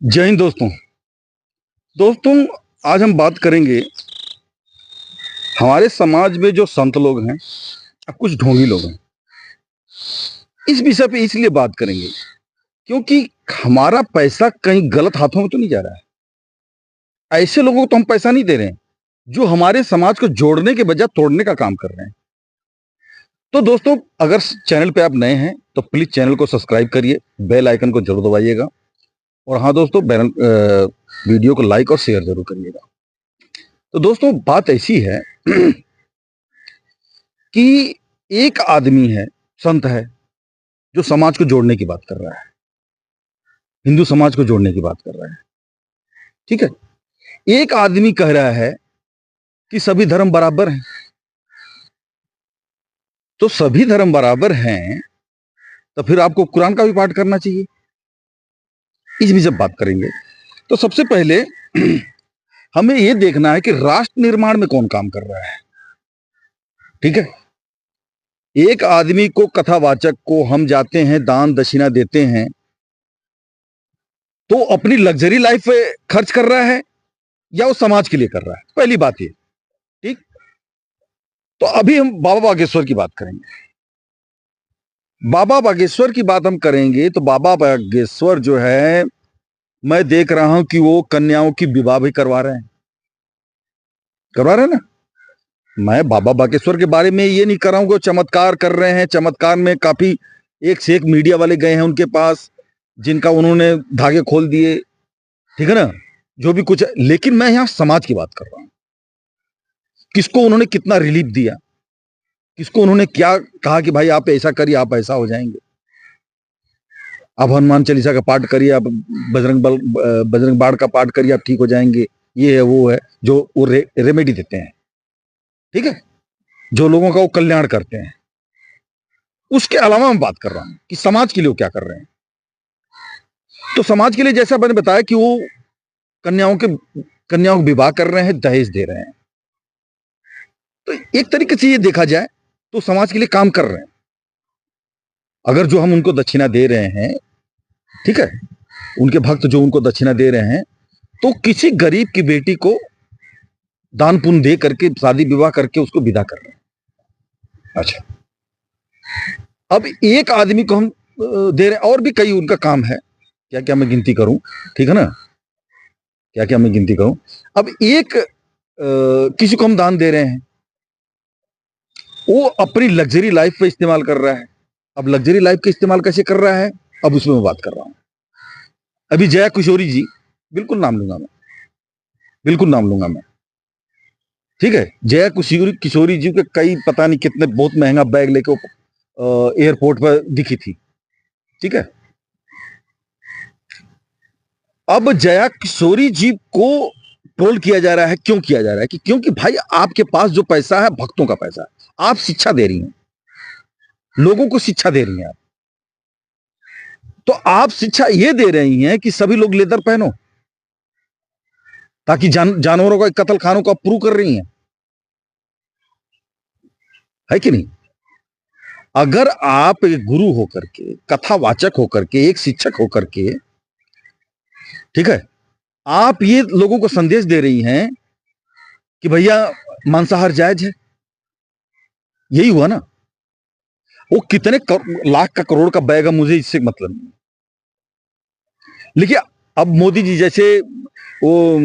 जय हिंद दोस्तों। आज हम बात करेंगे हमारे समाज में जो संत लोग हैं और कुछ ढोंगी लोग हैं। इस विषय पे इसलिए बात करेंगे क्योंकि हमारा पैसा कहीं गलत हाथों में तो नहीं जा रहा है। ऐसे लोगों को तो हम पैसा नहीं दे रहे हैं जो हमारे समाज को जोड़ने के बजाय तोड़ने का काम कर रहे हैं। तो दोस्तों, अगर चैनल पे आप नए हैं तो प्लीज चैनल को सब्सक्राइब करिए, बेल आइकन को जरूर दबाइएगा और हाँ दोस्तों, वीडियो को लाइक और शेयर जरूर करिएगा। तो दोस्तों, बात ऐसी है कि एक आदमी है, संत है, जो समाज को जोड़ने की बात कर रहा है, हिंदू समाज को जोड़ने की बात कर रहा है। ठीक है। एक आदमी कह रहा है कि सभी धर्म बराबर हैं। तो सभी धर्म बराबर हैं तो फिर आपको कुरान का भी पाठ करना चाहिए। इस भी जब बात करेंगे तो सबसे पहले हमें यह देखना है कि राष्ट्र निर्माण में कौन काम कर रहा है। ठीक है। एक आदमी को, कथावाचक को, हम जाते हैं, दान दक्षिणा देते हैं, तो अपनी लग्जरी लाइफ खर्च कर रहा है या वो समाज के लिए कर रहा है। पहली बात ये। ठीक। तो अभी हम बाबा बागेश्वर की बात करेंगे। बाबा बागेश्वर की बात हम करेंगे तो बाबा बागेश्वर जो है, मैं देख रहा हूं कि वो कन्याओं की विवाह भी करवा रहे हैं ना। मैं बाबा बागेश्वर के बारे में ये नहीं कर रहा हूं कि वो चमत्कार कर रहे हैं। चमत्कार में काफी एक से एक मीडिया वाले गए हैं उनके पास, जिनका उन्होंने धागे खोल दिए। ठीक है ना, जो भी कुछ है। लेकिन मैं यहां समाज की बात कर रहा हूं। किसको उन्होंने कितना रिलीफ दिया, किसको उन्होंने क्या कहा कि भाई आप ऐसा करिए, आप ऐसा हो जाएंगे, आप हनुमान चालीसा का पाठ करिए, आप बजरंग बाण का पाठ करिए, आप ठीक हो जाएंगे। ये है, वो है, जो वो रेमेडी देते हैं। ठीक है। जो लोगों का वो कल्याण करते हैं। उसके अलावा मैं बात कर रहा हूं कि समाज के लिए वो क्या कर रहे हैं। तो समाज के लिए जैसा मैंने बताया कि वो कन्याओं को विवाह कर रहे हैं, दहेज दे रहे हैं। तो एक तरीके से ये देखा जाए तो समाज के लिए काम कर रहे हैं। अगर जो हम उनको दक्षिणा दे रहे हैं, ठीक है, उनके भक्त जो उनको दक्षिणा दे रहे हैं, तो किसी गरीब की बेटी को दान पुण्य दे करके, शादी विवाह करके उसको विदा कर रहे हैं। अच्छा, अब एक आदमी को हम दे रहे हैं, और भी कई उनका काम है। क्या क्या मैं गिनती करूं? ठीक है ना, क्या क्या मैं गिनती करूं। अब एक किसी को हम दान दे रहे हैं, वो अपनी लग्जरी लाइफ पे इस्तेमाल कर रहा है। अब लग्जरी लाइफ का इस्तेमाल कैसे कर रहा है, अब उसमें मैं बात कर रहा हूं। अभी जया किशोरी जी, बिल्कुल नाम लूंगा मैं, बिल्कुल नाम लूंगा मैं। ठीक है। जया किशोरी जी के कई पता नहीं कितने बहुत महंगा बैग लेके एयरपोर्ट पर दिखी थी। ठीक है। अब जया किशोरी जी को ट्रोल किया जा रहा है। क्यों किया जा रहा है? कि क्योंकि भाई आपके पास जो पैसा है, भक्तों का पैसा है, आप शिक्षा दे रही हैं, लोगों को शिक्षा दे रही हैं आप। तो आप शिक्षा ये दे रही हैं कि सभी लोग लेदर पहनो, ताकि जानवरों का कत्ल खानों को अप्रूव कर रही हैं, है कि नहीं? अगर आप एक गुरु होकर के, कथावाचक होकर के, एक शिक्षक होकर के, ठीक है, आप ये लोगों को संदेश दे रही हैं कि भैया मांसाहार जायज है, यही हुआ ना। वो कितने लाख का, करोड़ का बैग है, मुझे इससे मतलब नहीं। लेकिन अब मोदी जी जैसे, वो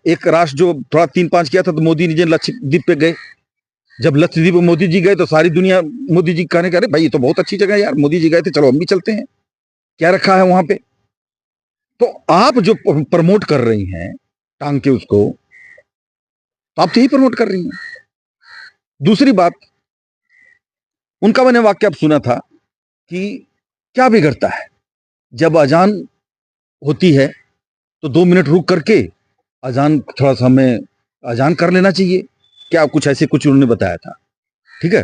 एक राष्ट्र जो थोड़ा 3-5 किया था, तो मोदी जी लक्षद्वीप पे गए। जब लक्षद्वीप में मोदी जी गए तो सारी दुनिया मोदी जी कहने का, अरे भाई ये तो बहुत अच्छी जगह है यार, मोदी जी गए थे, चलो हम भी चलते हैं, क्या रखा है वहां पे। तो आप जो प्रमोट कर रही हैं टांग के उसको, तो आप तो यही प्रमोट कर रही हैं। दूसरी बात, उनका मैंने वाक्य अब सुना था कि क्या बिगड़ता है, जब अजान होती है तो 2 मिनट रुक करके अजान, थोड़ा सा हमें अजान कर लेना चाहिए, क्या कुछ ऐसे कुछ उन्होंने बताया था। ठीक है।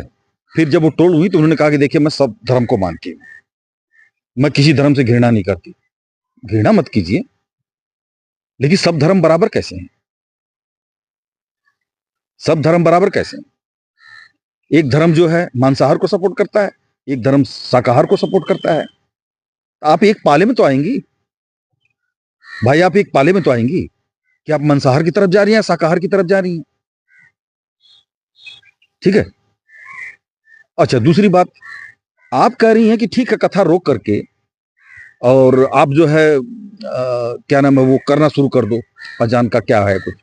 फिर जब वो ट्रोल हुई तो उन्होंने कहा कि देखिए, मैं सब धर्म को मानती हूँ, मैं किसी धर्म से घृणा नहीं करती। घृणा मत कीजिए, लेकिन सब धर्म बराबर कैसे हैं? सब धर्म बराबर कैसे हैं? एक धर्म जो है मांसाहार को सपोर्ट करता है, एक धर्म शाकाहार को सपोर्ट करता है। आप एक पाले में तो आएंगी। भाई आप एक पाले में तो आएंगी कि आप मांसाहार की तरफ जा रही हैं, शाकाहार की तरफ जा रही हैं। ठीक है। अच्छा, दूसरी बात, आप कह रही हैं कि ठीक है, कथा रोक करके और आप जो है क्या नाम है वो करना शुरू कर दो, अजान का क्या है कुछ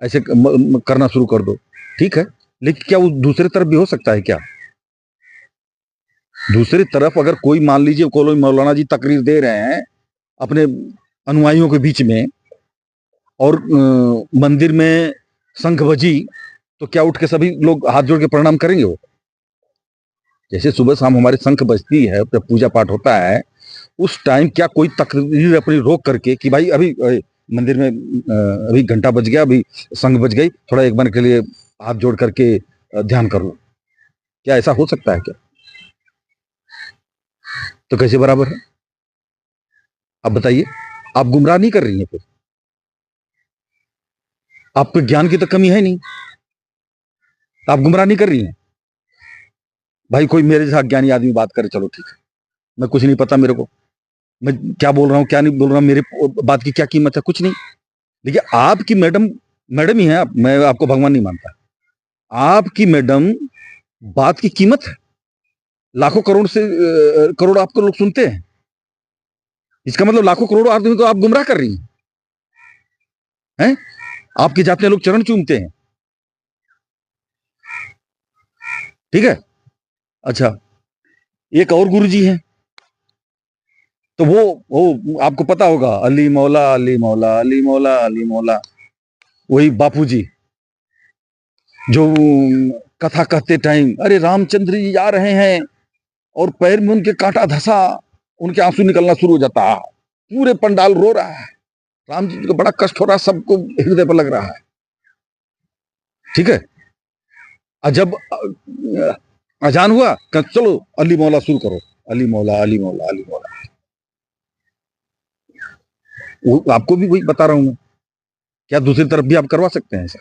ऐसे करना शुरू कर दो। ठीक है, लेकिन क्या वो दूसरी तरफ भी हो सकता है क्या? दूसरी तरफ अगर कोई मान लीजिए कोई मौलाना जी तकरीर दे रहे हैं अपने अनुयायियों के बीच में और मंदिर में शंख बजी, तो क्या उठ के सभी लोग हाथ जोड़ के प्रणाम करेंगे? वो जैसे सुबह शाम हमारे शंख बजती है, जब पूजा पाठ होता है, उस टाइम क्या कोई तकरीर अपनी रोक करके कि भाई अभी मंदिर में अभी घंटा बज गया, अभी शंख बज गई, थोड़ा एक बार के लिए हाथ जोड़ करके ध्यान कर लो, क्या ऐसा हो सकता है क्या? तो कैसे बराबर है? आप बताइए, आप गुमराह नहीं कर रही हैं फिर? आपको ज्ञान की तो कमी है नहीं, तो आप गुमराह नहीं कर रही हैं। भाई कोई मेरे जैसा ज्ञानी आदमी बात करे, चलो ठीक है, मैं कुछ नहीं पता मेरे को, मैं क्या बोल रहा हूँ क्या नहीं बोल रहा हूँ, मेरे बात की क्या कीमत है, कुछ नहीं। देखिए आपकी मैडम, मैडम ही है आप, मैं आपको भगवान नहीं मानता। आपकी मैडम बात की कीमत है, लाखों करोड़ से करोड़ आपको लोग सुनते हैं, इसका मतलब लाखों करोड़ आदमी को आप गुमराह कर रही हैं। आपके जाते लोग चरण चूमते हैं। ठीक है। अच्छा, एक और गुरुजी हैं, तो वो आपको पता होगा, अली मौला अली मौला अली मौला अली मौला, वही बापूजी जो कथा कहते टाइम अरे रामचंद्र जी आ रहे हैं और पैर में उनके कांटा धंसा, उनके आंसू निकलना शुरू हो जाता है, पूरे पंडाल रो रहा है, राम जी को बड़ा कष्ट हो रहा है, सबको हृदय पर लग रहा है। ठीक है। जब अजान हुआ, चलो अली मौला शुरू करो, अली मौला अली मौला अली मौला। वो आपको भी वही बता रहा हूं मैं, क्या दूसरी तरफ भी आप करवा सकते हैं ऐसा?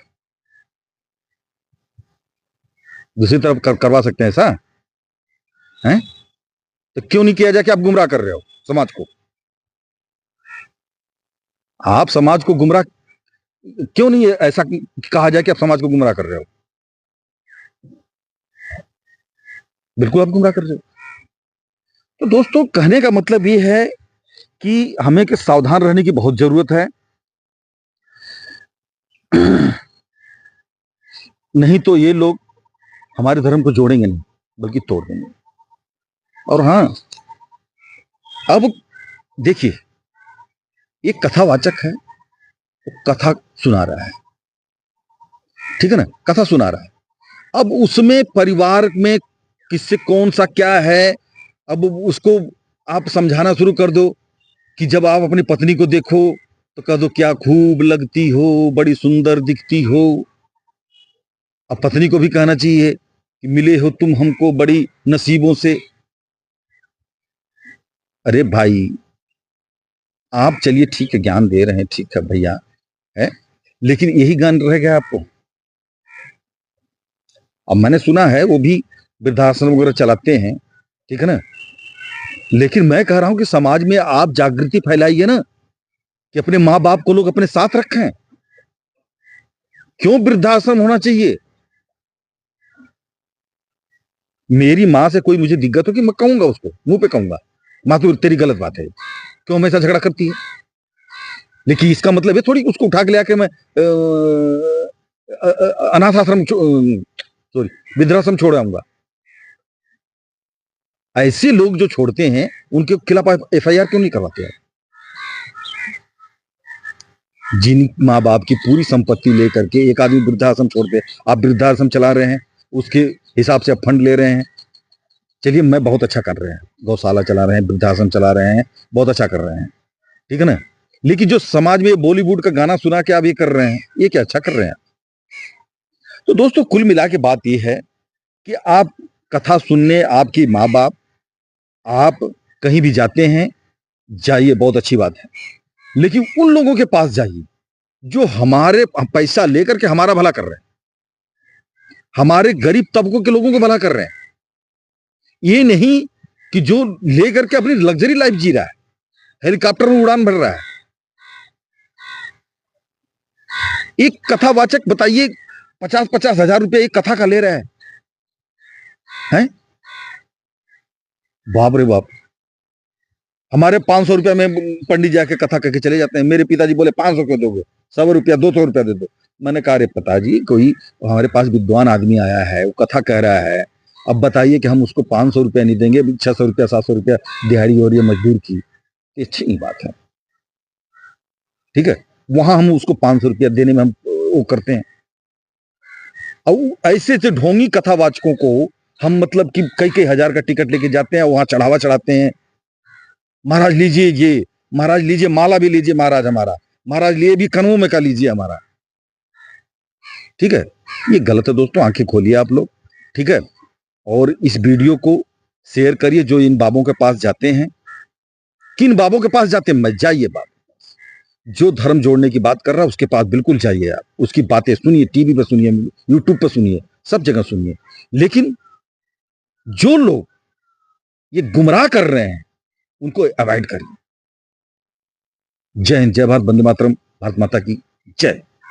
दूसरी तरफ करवा सकते हैं ऐसा? हैं? तो क्यों नहीं किया जाए कि आप गुमराह कर रहे हो समाज को? आप समाज को गुमराह क्यों नहीं ऐसा कहा जाए कि आप समाज को गुमराह कर रहे हो? बिल्कुल आप गुमराह कर रहे हो। तो दोस्तों कहने का मतलब ये है कि हमें के सावधान रहने की बहुत जरूरत है। नहीं तो ये लोग हमारे धर्म को जोड़ेंगे नहीं, बल्कि तोड़ देंगे। और हाँ, अब देखिए, एक कथावाचक है, वो कथा सुना रहा है, ठीक है ना, कथा सुना रहा है। अब उसमें परिवार में किससे कौन सा क्या है, अब उसको आप समझाना शुरू कर दो कि जब आप अपनी पत्नी को देखो तो कह दो क्या खूब लगती हो, बड़ी सुंदर दिखती हो। अब पत्नी को भी कहना चाहिए कि मिले हो तुम हमको बड़ी नसीबों से। अरे भाई, आप चलिए ठीक है, ज्ञान दे रहे हैं, ठीक है भैया, है, लेकिन यही ज्ञान रह गया आपको। अब मैंने सुना है वो भी वृद्धाश्रम वगैरह चलाते हैं, ठीक है ना, लेकिन मैं कह रहा हूं कि समाज में आप जागृति फैलाइए ना, कि अपने माँ बाप को लोग अपने साथ रखें। क्यों वृद्धाश्रम होना चाहिए? मेरी माँ से कोई मुझे दिक्कत हो कि मैं कहूंगा, उसको मुंह पे कहूंगा, माँ तू तेरी गलत बात है, क्यों हमेशा झगड़ा करती है? लेकिन इसका मतलब ये थोड़ी उसको उठा के ले आके मैं अनाथ आश्रम, सॉरी, वृद्धाश्रम छोड़ आऊंगा। ऐसे लोग जो छोड़ते हैं उनके खिलाफ एफआईआर क्यों नहीं करवाते हैं? जिन माँ बाप की पूरी संपत्ति लेकर के एक आदमी वृद्धाश्रम छोड़ते, आप वृद्धाश्रम चला रहे हैं, उसके हिसाब से आप फंड ले रहे हैं, चलिए मैं बहुत अच्छा कर रहे हैं, गौशाला चला रहे हैं, वृद्धाश्रम चला रहे हैं, बहुत अच्छा कर रहे हैं, ठीक है ना, लेकिन जो समाज में बॉलीवुड का गाना सुना के आप ये कर रहे हैं, ये क्या अच्छा कर रहे हैं? तो दोस्तों कुल मिला के बात ये है कि आप कथा सुनने, आपकी माँ बाप, आप कहीं भी जाते हैं, जाइए, बहुत अच्छी बात है, लेकिन उन लोगों के पास जाइए जो हमारे पैसा लेकर के हमारा भला कर रहे हैं, हमारे गरीब तबकों के लोगों को भला कर रहे हैं। ये नहीं कि जो लेकर के अपनी लग्जरी लाइफ जी रहा है, हेलीकॉप्टर में उड़ान भर रहा है, एक कथावाचक बताइए 50-50 हजार रुपया एक कथा का ले रहा है? बाप रे बाप। हमारे 500 रुपया में पंडित जाके कथा करके चले जाते हैं। मेरे पिताजी बोले 500 क्यों दोगे, 100 रुपया 200 रुपया दे दो। मैंने कहा, अरे पिताजी, कोई हमारे पास विद्वान आदमी आया है, वो कथा कह रहा है, अब बताइए कि हम उसको 500 रुपया नहीं देंगे, 600 रुपया 700 रुपया दिहाड़ी हो रही है मजदूर की, ये अच्छी नहीं बात है। ठीक है, वहां हम उसको 500 रुपया देने में हम वो करते हैं। और ऐसे से ढोंगी कथावाचकों को हम मतलब कि कई कई हजार का टिकट लेके जाते हैं, वहां चढ़ावा चढ़ाते हैं। महाराज लीजिए ये, महाराज लीजिए माला भी लीजिए महाराज हमारा, महाराज लिए भी कनवों में का लीजिए हमारा। ठीक है, ये गलत है दोस्तों, आंखें खोलिए आप लोग। ठीक है, और इस वीडियो को शेयर करिए। जो इन बाबों के पास जाते हैं, किन बाबों के पास जाते हैं, मत जाइए बाबू। जो धर्म जोड़ने की बात कर रहा है उसके पास बिल्कुल जाइए आप, उसकी बातें सुनिए, टीवी पे सुनिए, यूट्यूब पे सुनिए, सब जगह सुनिए। लेकिन जो लोग ये गुमराह कर रहे हैं उनको अवॉइड करिए। जय हिंद, जय भारत, वंदे मातरम, भारत माता की जय।